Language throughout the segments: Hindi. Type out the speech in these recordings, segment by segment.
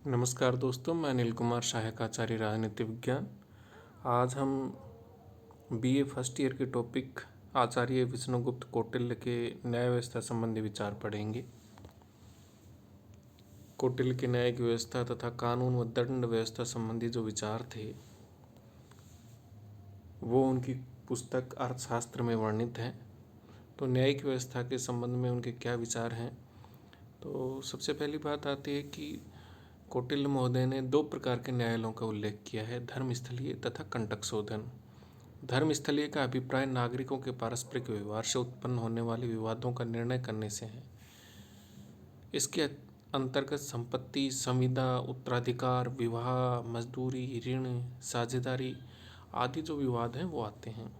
नमस्कार दोस्तों, मैं अनिल कुमार सहायक आचार्य राजनीति विज्ञान। आज हम बीए फर्स्ट ईयर के टॉपिक आचार्य विष्णुगुप्त कौटिल्य के न्याय व्यवस्था संबंधी विचार पढ़ेंगे। कौटिल्य की न्यायिक व्यवस्था तथा कानून व दंड व्यवस्था संबंधी जो विचार थे वो उनकी पुस्तक अर्थशास्त्र में वर्णित हैं। तो न्यायिक व्यवस्था के संबंध में उनके क्या विचार हैं। तो सबसे पहली बात आती है कि कौटिल्य महोदय ने दो प्रकार के न्यायालयों का उल्लेख किया है, धर्मस्थलीय तथा कंटक शोधन। धर्मस्थलीय का अभिप्राय नागरिकों के पारस्परिक व्यवहार से उत्पन्न होने वाले विवादों का निर्णय करने से है। इसके अंतर्गत संपत्ति, संविदा, उत्तराधिकार, विवाह, मजदूरी, ऋण, साझेदारी आदि जो विवाद हैं वो आते हैं।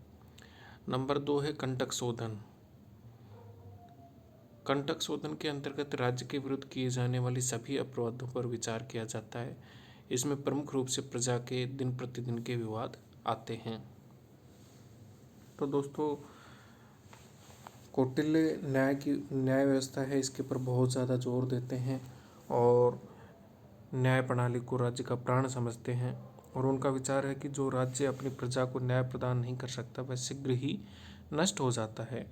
नंबर 2 है कंटक शोधन। कंटक शोधन के अंतर्गत राज्य के विरुद्ध किए जाने वाली सभी अपराधों पर विचार किया जाता है। इसमें प्रमुख रूप से प्रजा के दिन प्रतिदिन के विवाद आते हैं। तो दोस्तों, कौटिल्य न्याय व्यवस्था है, इसके ऊपर बहुत ज़्यादा जोर देते हैं और न्याय प्रणाली को राज्य का प्राण समझते हैं। और उनका विचार है कि जो राज्य अपनी प्रजा को न्याय प्रदान नहीं कर सकता वह शीघ्र ही नष्ट हो जाता है।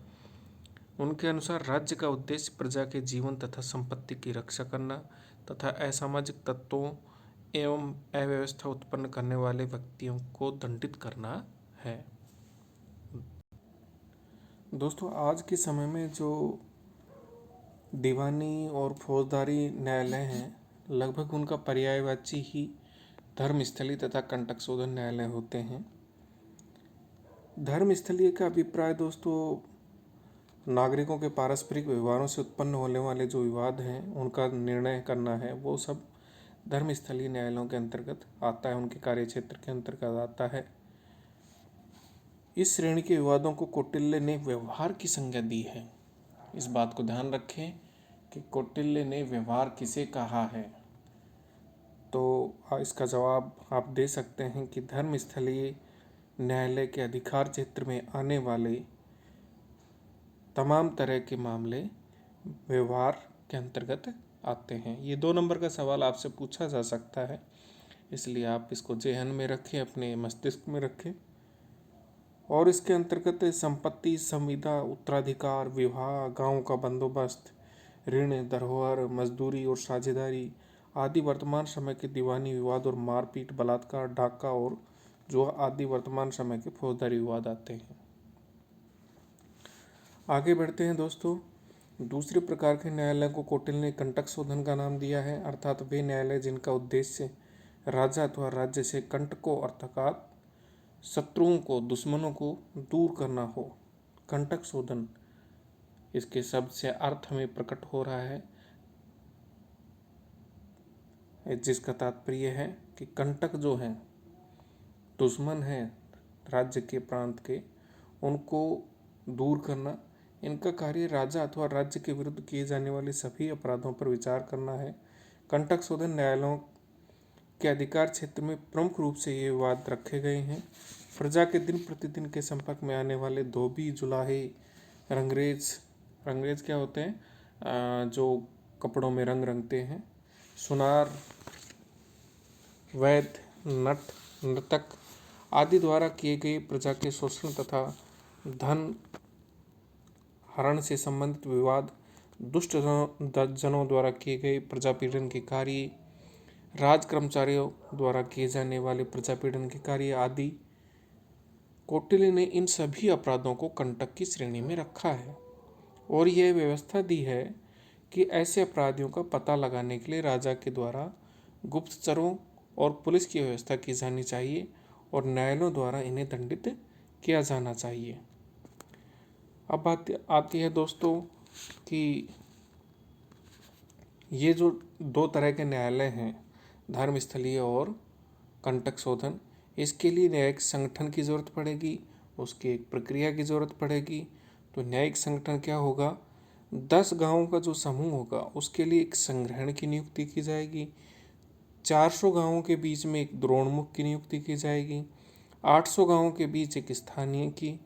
उनके अनुसार राज्य का उद्देश्य प्रजा के जीवन तथा संपत्ति की रक्षा करना तथा असामाजिक तत्वों एवं अव्यवस्था उत्पन्न करने वाले व्यक्तियों को दंडित करना है। दोस्तों, आज के समय में जो दीवानी और फौजदारी न्यायालय हैं, लगभग उनका पर्यायवाची ही धर्मस्थली तथा कंटक शोधन न्यायालय होते हैं। धर्मस्थलीय का अभिप्राय दोस्तों नागरिकों के पारस्परिक व्यवहारों से उत्पन्न होने वाले जो विवाद हैं उनका निर्णय करना है। वो सब धर्मस्थलीय न्यायालयों के अंतर्गत आता है, उनके कार्य क्षेत्र के अंतर्गत आता है। इस श्रेणी के विवादों को कौटिल्य ने व्यवहार की संज्ञा दी है। इस बात को ध्यान रखें कि कौटिल्य ने व्यवहार किसे कहा है। तो इसका जवाब आप दे सकते हैं कि धर्मस्थलीय न्यायालय के अधिकार क्षेत्र में आने वाले तमाम तरह के मामले व्यवहार के अंतर्गत आते हैं। ये 2 नंबर का सवाल आपसे पूछा जा सकता है, इसलिए आप इसको जेहन में रखें, अपने मस्तिष्क में रखें। और इसके अंतर्गत संपत्ति, संविदा, उत्तराधिकार, विवाह, गांव का बंदोबस्त, ऋण, धरोहर, मजदूरी और साझेदारी आदि वर्तमान समय के दीवानी विवाद और मारपीट, बलात्कार, डाका और जो आदि वर्तमान समय के फौजदारी विवाद आते हैं। आगे बढ़ते हैं दोस्तों। दूसरे प्रकार के न्यायालय को कौटिल्य ने कंटक शोधन का नाम दिया है, अर्थात वे न्यायालय जिनका उद्देश्य राजा अथवा राज्य से कंटकों अर्थात शत्रुओं को, दुश्मनों को दूर करना हो। कंटक शोधन इसके शब्द से अर्थ में प्रकट हो रहा है, जिसका तात्पर्य है कि कंटक जो हैं, दुश्मन हैं राज्य के, प्रांत के, उनको दूर करना। इनका कार्य राजा अथवा राज्य के विरुद्ध किए जाने वाले सभी अपराधों पर विचार करना है। कंटक शोधन न्यायालयों के अधिकार क्षेत्र में प्रमुख रूप से ये विवाद रखे गए हैं। प्रजा के दिन प्रतिदिन के संपर्क में आने वाले धोबी, जुलाहे, रंगरेज क्या होते हैं, जो कपड़ों में रंग रंगते हैं, सुनार, वैद्य, नर्तक आदि द्वारा किए गए प्रजा के शोषण तथा धन हरण से संबंधित विवाद, दुष्ट जनों द्वारा किए गए प्रजापीड़न के कार्य, राज कर्मचारियों द्वारा किए जाने वाले प्रजापीड़न के कार्य आदि। कौटिल्य ने इन सभी अपराधों को कंटक की श्रेणी में रखा है और यह व्यवस्था दी है कि ऐसे अपराधियों का पता लगाने के लिए राजा के द्वारा गुप्तचरों और पुलिस की व्यवस्था की जानी चाहिए और न्यायालयों द्वारा इन्हें दंडित किया जाना चाहिए। अब बात आती है दोस्तों कि ये जो 2 तरह के न्यायालय हैं, धर्मस्थलीय और कंटक शोधन, इसके लिए न्यायिक संगठन की ज़रूरत पड़ेगी, उसकी एक प्रक्रिया की ज़रूरत पड़ेगी। तो न्यायिक संगठन क्या होगा? 10 गांवों का जो समूह होगा उसके लिए एक संग्रहण की नियुक्ति की जाएगी। 400 गांवों के बीच में एक द्रोणमुख की नियुक्ति की जाएगी। 800 गांवों के बीच एक स्थानीय की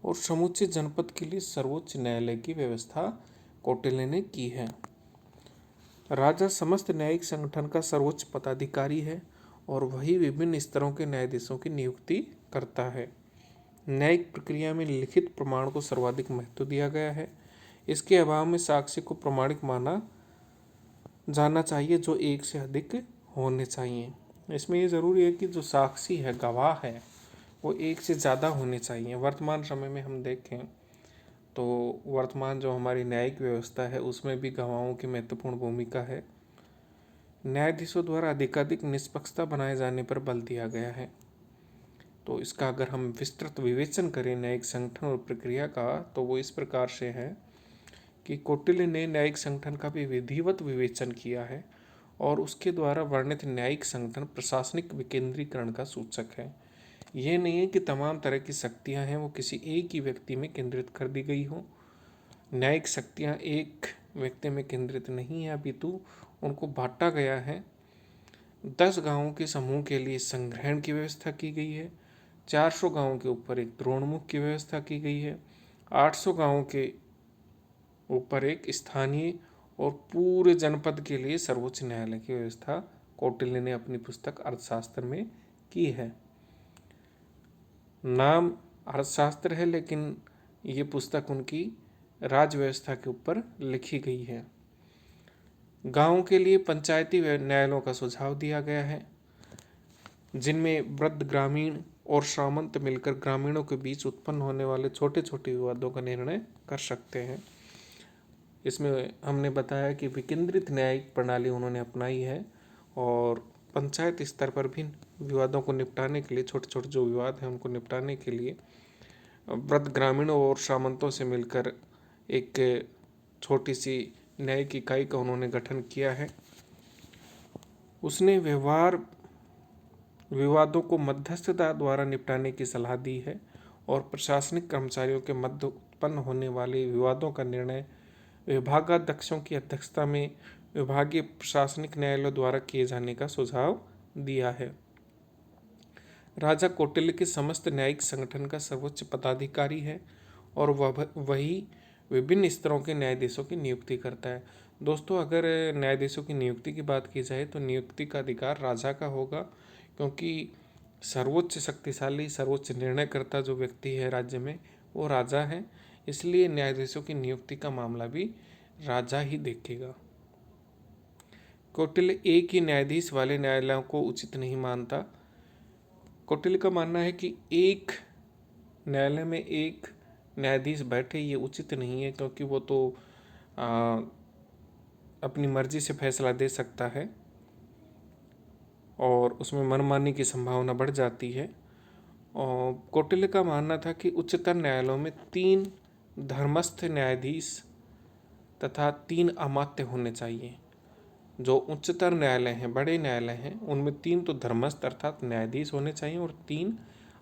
और समूचे जनपद के लिए सर्वोच्च न्यायालय की व्यवस्था कौटिल्य ने की है। राजा समस्त न्यायिक संगठन का सर्वोच्च पदाधिकारी है और वही विभिन्न स्तरों के न्यायाधीशों की नियुक्ति करता है। न्यायिक प्रक्रिया में लिखित प्रमाण को सर्वाधिक महत्व दिया गया है। इसके अभाव में साक्ष्य को प्रमाणिक माना जाना चाहिए जो एक से अधिक होने चाहिए। इसमें ये ज़रूरी है कि जो साक्षी है, गवाह है, वो एक से ज़्यादा होने चाहिए। वर्तमान समय में हम देखें तो वर्तमान जो हमारी न्यायिक व्यवस्था है उसमें भी गवाहों की महत्वपूर्ण भूमिका है। न्यायाधीशों द्वारा अधिकाधिक निष्पक्षता बनाए जाने पर बल दिया गया है। तो इसका अगर हम विस्तृत विवेचन करें न्यायिक संगठन और प्रक्रिया का, तो वो इस प्रकार से है कि कौटिल्य ने न्यायिक संगठन का भी विधिवत विवेचन किया है और उसके द्वारा वर्णित न्यायिक संगठन प्रशासनिक विकेंद्रीकरण का सूचक है। यह नहीं है कि तमाम तरह की शक्तियां हैं वो किसी एक ही व्यक्ति में केंद्रित कर दी गई हो। न्यायिक शक्तियां एक व्यक्ति में केंद्रित नहीं है, अपितु उनको बांटा गया है। 10 गांवों के समूह के लिए संग्रहण की व्यवस्था की गई है। 400 गांवों के ऊपर एक द्रोणमुख की व्यवस्था की गई है। 800 गांवों के ऊपर एक स्थानीय और पूरे जनपद के लिए सर्वोच्च न्यायालय की व्यवस्था कौटिल्य ने अपनी पुस्तक अर्थशास्त्र में की है। नाम अर्थशास्त्र है, लेकिन ये पुस्तक उनकी राज्य व्यवस्था के ऊपर लिखी गई है। गांवों के लिए पंचायती न्यायालयों का सुझाव दिया गया है, जिनमें वृद्ध ग्रामीण और सामंत मिलकर ग्रामीणों के बीच उत्पन्न होने वाले छोटे छोटे विवादों का निर्णय कर सकते हैं। इसमें हमने बताया कि विकेंद्रित न्यायिक प्रणाली उन्होंने अपनाई है और पंचायत स्तर पर भी विवादों को निपटाने के लिए, छोटे छोटे जो विवाद हैं उनको निपटाने के लिए वृद्ध ग्रामीणों और सामंतों से मिलकर एक छोटी सी न्यायिक इकाई का उन्होंने गठन किया है। उसने विवादों को मध्यस्थता द्वारा निपटाने की सलाह दी है और प्रशासनिक कर्मचारियों के मध्य उत्पन्न होने वाले विवादों का निर्णय विभागाध्यक्षों की अध्यक्षता में विभागीय प्रशासनिक न्यायालयों द्वारा किए जाने का सुझाव दिया है। राजा कौटिल्य के समस्त न्यायिक संगठन का सर्वोच्च पदाधिकारी है और वही विभिन्न स्तरों के न्यायाधीशों की नियुक्ति करता है। दोस्तों, अगर न्यायाधीशों की नियुक्ति की बात की जाए तो नियुक्ति का अधिकार राजा का होगा, क्योंकि सर्वोच्च शक्तिशाली, सर्वोच्च निर्णयकर्ता जो व्यक्ति है राज्य में वो राजा है। इसलिए न्यायाधीशों की नियुक्ति का मामला भी राजा ही देखेगा। कौटिल्य एक ही न्यायाधीश वाले न्यायालयों को उचित नहीं मानता। कौटिल्य का मानना है कि एक न्यायालय में एक न्यायाधीश बैठे ये उचित नहीं है, क्योंकि वो तो अपनी मर्जी से फैसला दे सकता है और उसमें मनमानी की संभावना बढ़ जाती है। और कौटिल्य का मानना था कि उच्चतर न्यायालयों में 3 धर्मस्थ न्यायाधीश तथा 3 अमात्य होने चाहिए। जो उच्चतर न्यायालय हैं, बड़े न्यायालय हैं, उनमें 3 तो धर्मस्थ अर्थात न्यायाधीश होने चाहिए और 3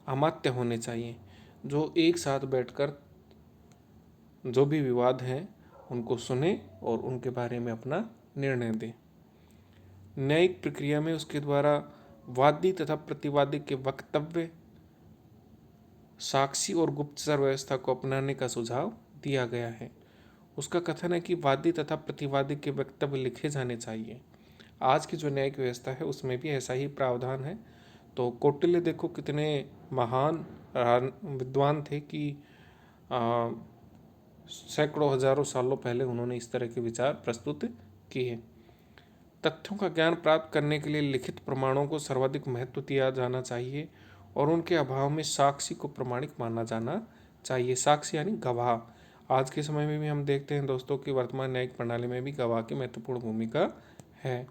अमात्य होने चाहिए, जो एक साथ बैठकर जो भी विवाद हैं उनको सुने और उनके बारे में अपना निर्णय दें। न्यायिक प्रक्रिया में उसके द्वारा वादी तथा प्रतिवादी के वक्तव्य, साक्षी और गुप्तचर व्यवस्था को अपनाने का सुझाव दिया गया है। उसका कथन है कि वादी तथा प्रतिवादी के वक्तव्य लिखे जाने चाहिए। आज की जो न्यायिक व्यवस्था है उसमें भी ऐसा ही प्रावधान है। तो कौटिल्य देखो कितने महान विद्वान थे कि सैकड़ों हजारों सालों पहले उन्होंने इस तरह के विचार प्रस्तुत किए। तथ्यों का ज्ञान प्राप्त करने के लिए लिखित प्रमाणों को सर्वाधिक महत्व दिया जाना चाहिए और उनके अभाव में साक्षी को प्रमाणिक माना जाना चाहिए। साक्षी यानी गवाह। आज के समय में भी हम देखते हैं दोस्तों कि वर्तमान न्यायिक प्रणाली में भी गवाह की महत्वपूर्ण भूमिका है।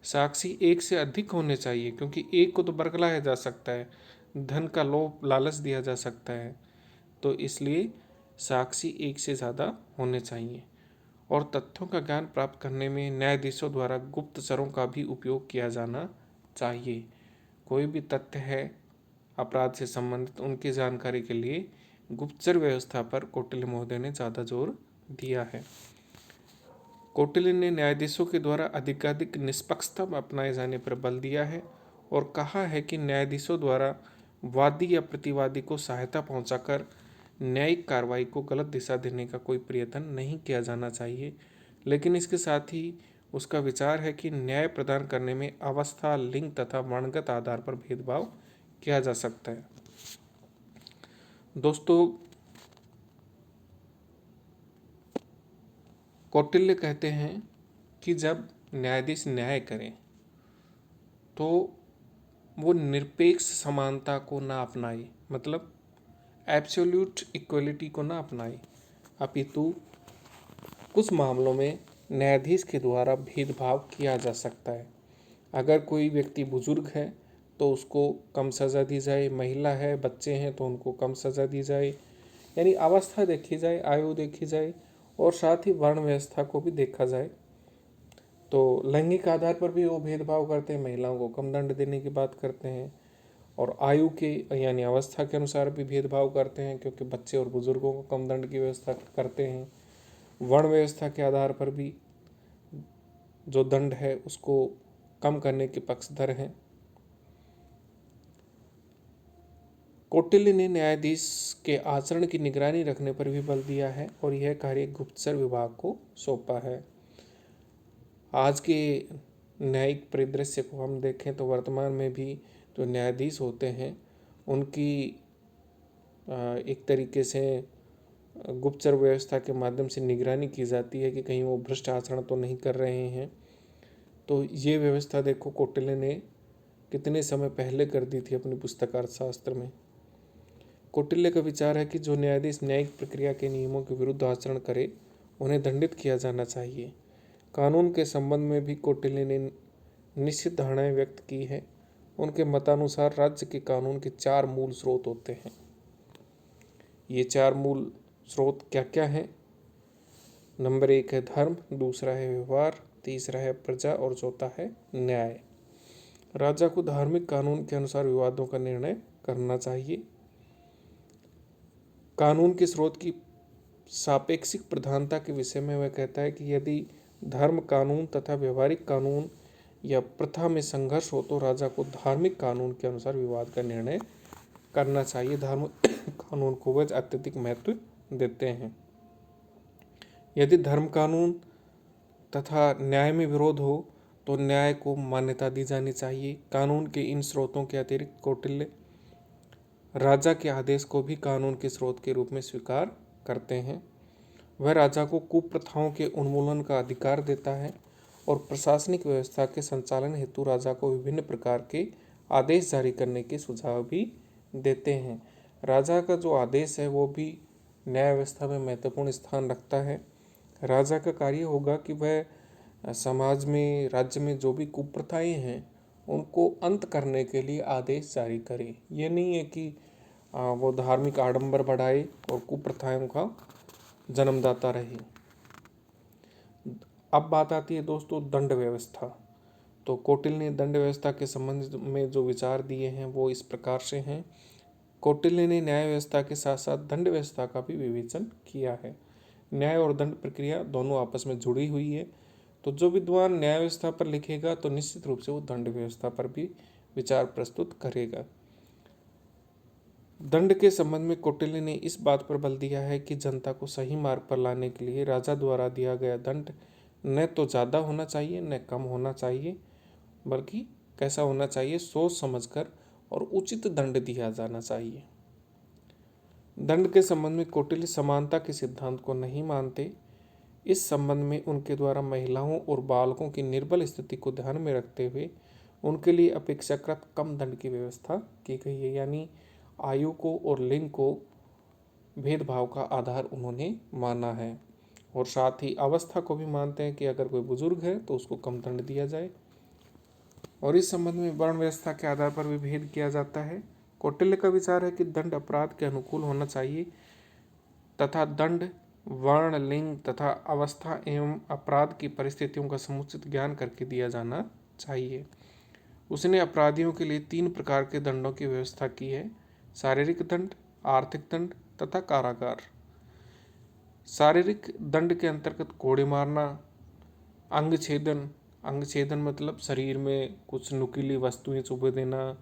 साक्षी एक से अधिक होने चाहिए, क्योंकि एक को तो बरगलाया जा सकता है, धन का लोभ लालच दिया जा सकता है, तो इसलिए साक्षी एक से ज़्यादा होने चाहिए। और तथ्यों का ज्ञान प्राप्त करने में न्यायाधीशों द्वारा गुप्तचरों का भी उपयोग किया जाना चाहिए। कोई भी तथ्य है अपराध से संबंधित, उनकी जानकारी के लिए गुप्तचर व्यवस्था पर कौटिल्य महोदय ने ज़्यादा जोर दिया है। कौटिल्य ने न्यायाधीशों के द्वारा अधिकाधिक निष्पक्षता अपनाए जाने पर बल दिया है और कहा है कि न्यायाधीशों द्वारा वादी या प्रतिवादी को सहायता पहुंचाकर न्यायिक कार्रवाई को गलत दिशा देने का कोई प्रयत्न नहीं किया जाना चाहिए, लेकिन इसके साथ ही उसका विचार है कि न्याय प्रदान करने में अवस्था, लिंग तथा वर्णगत आधार पर भेदभाव किया जा सकता है। दोस्तों, कौटिल्य कहते हैं कि जब न्यायाधीश न्याय करें तो वो निरपेक्ष समानता को ना अपनाए, मतलब एब्सोल्यूट इक्वलिटी को ना अपनाए, अपितु कुछ मामलों में न्यायाधीश के द्वारा भेदभाव किया जा सकता है। अगर कोई व्यक्ति बुजुर्ग है तो उसको कम सज़ा दी जाए, महिला है, बच्चे हैं तो उनको कम सज़ा दी जाए, यानी अवस्था देखी जाए, आयु देखी जाए और साथ ही वर्ण व्यवस्था को भी देखा जाए। तो लैंगिक आधार पर भी वो भेदभाव करते हैं, महिलाओं को कम दंड देने की बात करते हैं और आयु के यानी अवस्था के अनुसार भी भेदभाव करते हैं, क्योंकि बच्चे और बुजुर्गों को कम दंड की व्यवस्था करते हैं। वर्ण व्यवस्था के आधार पर भी जो दंड है उसको कम करने के पक्षधर हैं। कौटिल्य ने न्यायाधीश के आचरण की निगरानी रखने पर भी बल दिया है और यह कार्य गुप्तचर विभाग को सौंपा है। आज के न्यायिक परिदृश्य को हम देखें तो वर्तमान में भी जो न्यायाधीश होते हैं उनकी एक तरीके से गुप्तचर व्यवस्था के माध्यम से निगरानी की जाती है कि कहीं वो भ्रष्ट आचरण तो नहीं कर रहे हैं। तो ये व्यवस्था देखो कौटिल्य ने कितने समय पहले कर दी थी अपनी पुस्तक अर्थशास्त्र में। कौटिल्य का विचार है कि जो न्यायाधीश न्यायिक प्रक्रिया के नियमों के विरुद्ध आचरण करे उन्हें दंडित किया जाना चाहिए। कानून के संबंध में भी कौटिल्य ने निश्चित धारणाएं व्यक्त की है। उनके मतानुसार राज्य के कानून के 4 मूल स्रोत होते हैं। ये 4 मूल स्रोत क्या क्या हैं? नंबर 1 है धर्म, दूसरा है व्यवहार, तीसरा है प्रजा और चौथा है न्याय। राजा को धार्मिक कानून के अनुसार विवादों का निर्णय करना चाहिए। कानून के स्रोत की सापेक्षिक प्रधानता के विषय में वह कहता है कि यदि धर्म कानून तथा व्यवहारिक कानून या प्रथा में संघर्ष हो तो राजा को धार्मिक कानून के अनुसार विवाद का निर्णय करना चाहिए। धर्म कानून को वह अत्यधिक महत्व देते हैं। यदि धर्म कानून तथा न्याय में विरोध हो तो न्याय को मान्यता दी जानी चाहिए। कानून के इन स्रोतों के अतिरिक्त कौटिल्य राजा के आदेश को भी कानून के स्रोत के रूप में स्वीकार करते हैं। वह राजा को कुप्रथाओं के उन्मूलन का अधिकार देता है और प्रशासनिक व्यवस्था के संचालन हेतु राजा को विभिन्न प्रकार के आदेश जारी करने के सुझाव भी देते हैं। राजा का जो आदेश है वो भी न्याय व्यवस्था में महत्वपूर्ण स्थान रखता है। राजा का कार्य होगा कि वह समाज में, राज्य में जो भी कुप्रथाएं हैं उनको अंत करने के लिए आदेश जारी करे। ये नहीं है कि वो धार्मिक आडंबर बढ़ाए और कुप्रथाओं का जन्मदाता रहे। अब बात आती है दोस्तों दंड व्यवस्था। तो कौटिल्य ने दंड व्यवस्था के संबंध में जो विचार दिए हैं वो इस प्रकार से हैं। कौटिल्य ने न्याय व्यवस्था के साथ साथ दंड व्यवस्था का भी विवेचन किया है। न्याय और दंड प्रक्रिया दोनों आपस में जुड़ी हुई है। तो जो विद्वान न्याय व्यवस्था पर लिखेगा तो निश्चित रूप से वो दंड व्यवस्था पर भी विचार प्रस्तुत करेगा। दंड के संबंध में कौटिल्य ने इस बात पर बल दिया है कि जनता को सही मार्ग पर लाने के लिए राजा द्वारा दिया गया दंड न तो ज़्यादा होना चाहिए न कम होना चाहिए, बल्कि कैसा होना चाहिए, सोच समझकर और उचित दंड दिया जाना चाहिए। दंड के संबंध में कौटिल्य समानता के सिद्धांत को नहीं मानते। इस संबंध में उनके द्वारा महिलाओं और बालकों की निर्बल स्थिति को ध्यान में रखते हुए उनके लिए अपेक्षाकृत कम दंड की व्यवस्था की गई है। यानी आयु को और लिंग को भेदभाव का आधार उन्होंने माना है और साथ ही अवस्था को भी मानते हैं कि अगर कोई बुजुर्ग है तो उसको कम दंड दिया जाए। और इस संबंध में वर्ण व्यवस्था के आधार पर भी भेद किया जाता है। कौटिल्य का विचार है कि दंड अपराध के अनुकूल होना चाहिए तथा दंड वर्ण, लिंग तथा अवस्था एवं अपराध की परिस्थितियों का समुचित ज्ञान करके दिया जाना चाहिए। उसने अपराधियों के लिए 3 प्रकार के दंडों की व्यवस्था की है: शारीरिक दंड, आर्थिक दंड तथा कारागार। शारीरिक दंड के अंतर्गत कोड़े मारना, अंग छेदन, अंग छेदन मतलब शरीर में कुछ नुकीली वस्तुएं चुभे देना,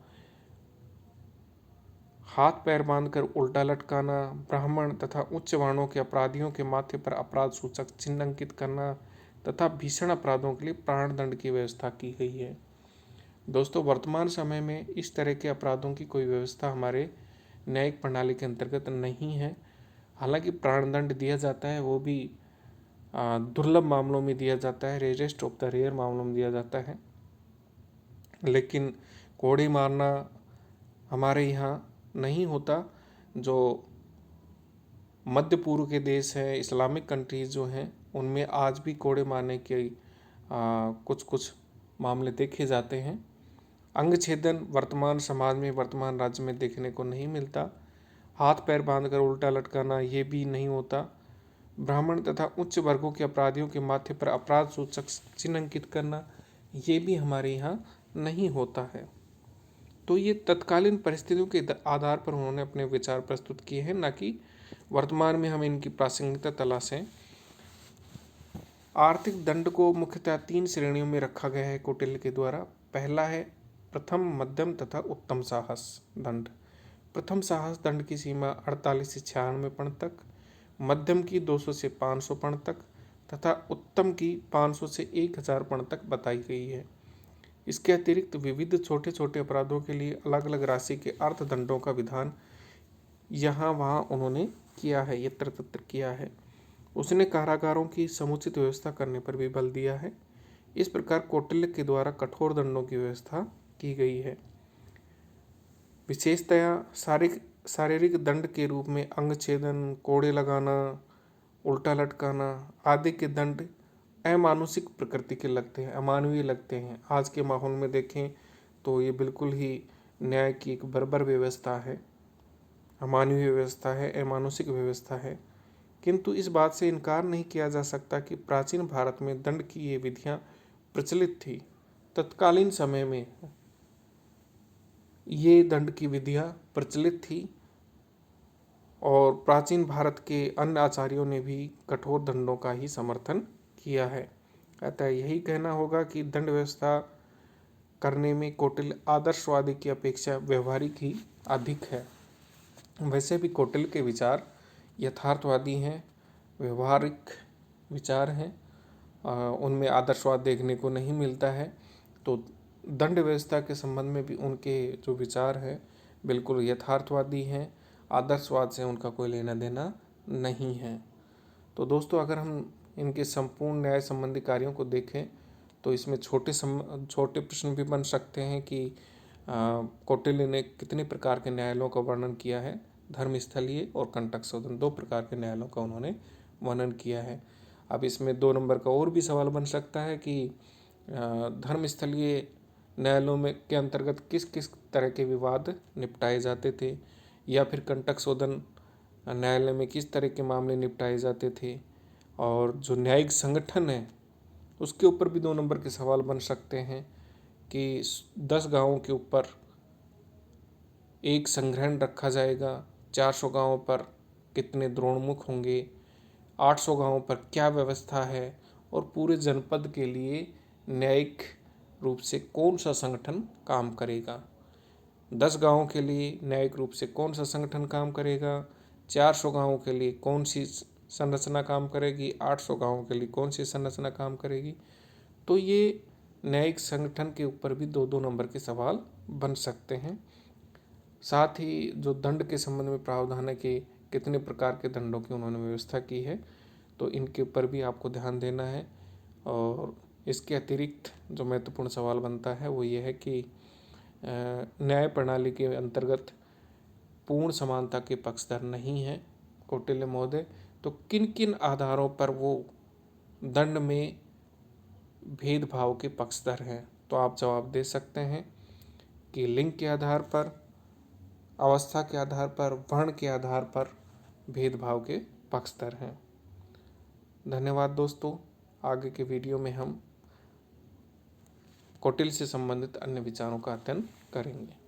हाथ पैर बांधकर उल्टा लटकाना, ब्राह्मण तथा उच्च वर्णों के अपराधियों के माथे पर अपराध सूचक चिन्ह अंकित करना, तथा भीषण अपराधों के लिए प्राणदंड की व्यवस्था की गई है। दोस्तों, वर्तमान समय में इस तरह के अपराधों की कोई व्यवस्था हमारे न्यायिक प्रणाली के अंतर्गत नहीं है। हालांकि प्राणदंड दिया जाता है, वो भी दुर्लभ मामलों में दिया जाता है, रेयरेस्ट ऑफ द रेयर मामलों में दिया जाता है। लेकिन कोड़े मारना हमारे यहाँ नहीं होता। जो मध्य पूर्व के देश हैं, इस्लामिक कंट्रीज जो हैं, उनमें आज भी कोड़े मारने के कुछ कुछ मामले देखे जाते हैं। अंग छेदन वर्तमान समाज में, वर्तमान राज्य में देखने को नहीं मिलता। हाथ पैर बांधकर उल्टा लटकाना ये भी नहीं होता। ब्राह्मण तथा उच्च वर्गों के अपराधियों के माथे पर अपराध सूचक चिन्ह अंकित करना ये भी हमारे यहाँ नहीं होता है। तो ये तत्कालीन परिस्थितियों के आधार पर उन्होंने अपने विचार प्रस्तुत किए हैं, ना कि वर्तमान में हम इनकी प्रासंगिकता तलाशें। आर्थिक दंड को मुख्यतः 3 श्रेणियों में रखा गया है कौटिल्य के द्वारा। पहला है प्रथम, मध्यम तथा उत्तम साहस दंड। प्रथम साहस दंड की सीमा 48 से 96 पर्ण तक, मध्यम की 200 से 500 पर्ण तक तथा उत्तम की 500 से 1000 पर्ण तक बताई गई है। इसके अतिरिक्त विविध छोटे छोटे अपराधों के लिए अलग अलग राशि के अर्थदंडों का विधान यहाँ वहाँ उन्होंने किया है, यत्र तत्र किया है। उसने कारागारों की समुचित व्यवस्था करने पर भी बल दिया है। इस प्रकार कौटिल्य के द्वारा कठोर दंडों की व्यवस्था की गई है। विशेषतया शारीरिक दंड के रूप में अंग छेदन, कोड़े लगाना, उल्टा लटकाना आदि के दंड अमानुषिक प्रकृति के लगते हैं, अमानवीय लगते हैं। आज के माहौल में देखें तो ये बिल्कुल ही न्याय की एक बर्बर व्यवस्था है, अमानवीय व्यवस्था है, अमानुषिक व्यवस्था है। किंतु इस बात से इनकार नहीं किया जा सकता कि प्राचीन भारत में दंड की ये विधियां प्रचलित थी। तत्कालीन समय में ये दंड की विधियां प्रचलित थी और प्राचीन भारत के अन्य आचार्यों ने भी कठोर दंडों का ही समर्थन किया है। अतः यही कहना होगा कि दंड व्यवस्था करने में कौटिल्य आदर्शवादी की अपेक्षा व्यवहारिक ही अधिक है। वैसे भी कौटिल्य के विचार यथार्थवादी हैं, व्यवहारिक विचार हैं, उनमें आदर्शवाद देखने को नहीं मिलता है। तो दंड व्यवस्था के संबंध में भी उनके जो विचार हैं बिल्कुल यथार्थवादी हैं, आदर्शवाद से उनका कोई लेना देना नहीं है। तो दोस्तों, अगर हम इनके संपूर्ण न्याय संबंधी कार्यों को देखें तो इसमें छोटे प्रश्न भी बन सकते हैं कि कौटिल्य ने कितने प्रकार के न्यायालयों का वर्णन किया है। धर्मस्थलीय और कंटक शोधन 2 प्रकार के न्यायालयों का उन्होंने वर्णन किया है। अब इसमें 2 नंबर का और भी सवाल बन सकता है कि धर्मस्थलीय न्यायालयों में के अंतर्गत किस किस तरह के विवाद निपटाए जाते थे, या फिर कंटक शोधन न्यायालय में किस तरह के मामले निपटाए जाते थे, और जो न्यायिक संगठन है उसके ऊपर भी 2 नंबर के सवाल बन सकते हैं कि 10 गांवों के ऊपर एक संग्रहण रखा जाएगा, 400 गांवों पर कितने द्रोणमुख होंगे, 800 गांवों पर क्या व्यवस्था है, और पूरे जनपद के लिए न्यायिक रूप से कौन सा संगठन काम करेगा। 10 गांवों के लिए न्यायिक रूप से कौन सा संगठन काम करेगा, 400 गांवों के लिए कौन सी संरचना काम करेगी, 800 गांवों के लिए कौन सी संरचना काम करेगी। तो ये न्यायिक संगठन के ऊपर भी 2-2 नंबर के सवाल बन सकते हैं। साथ ही जो दंड के संबंध में प्रावधान है कि कितने प्रकार के दंडों की उन्होंने व्यवस्था की है, तो इनके ऊपर भी आपको ध्यान देना है। और इसके अतिरिक्त जो महत्वपूर्ण सवाल बनता है वो ये है कि न्याय प्रणाली के अंतर्गत पूर्ण समानता के पक्षधर नहीं है कौटिल्य महोदय, तो किन किन आधारों पर वो दंड में भेदभाव के पक्षधर हैं। तो आप जवाब दे सकते हैं कि लिंग के आधार पर, अवस्था के आधार पर, वर्ण के आधार पर भेदभाव के पक्षधर हैं। धन्यवाद दोस्तों। आगे के वीडियो में हम कौटिल्य से संबंधित अन्य विचारों का अध्ययन करेंगे।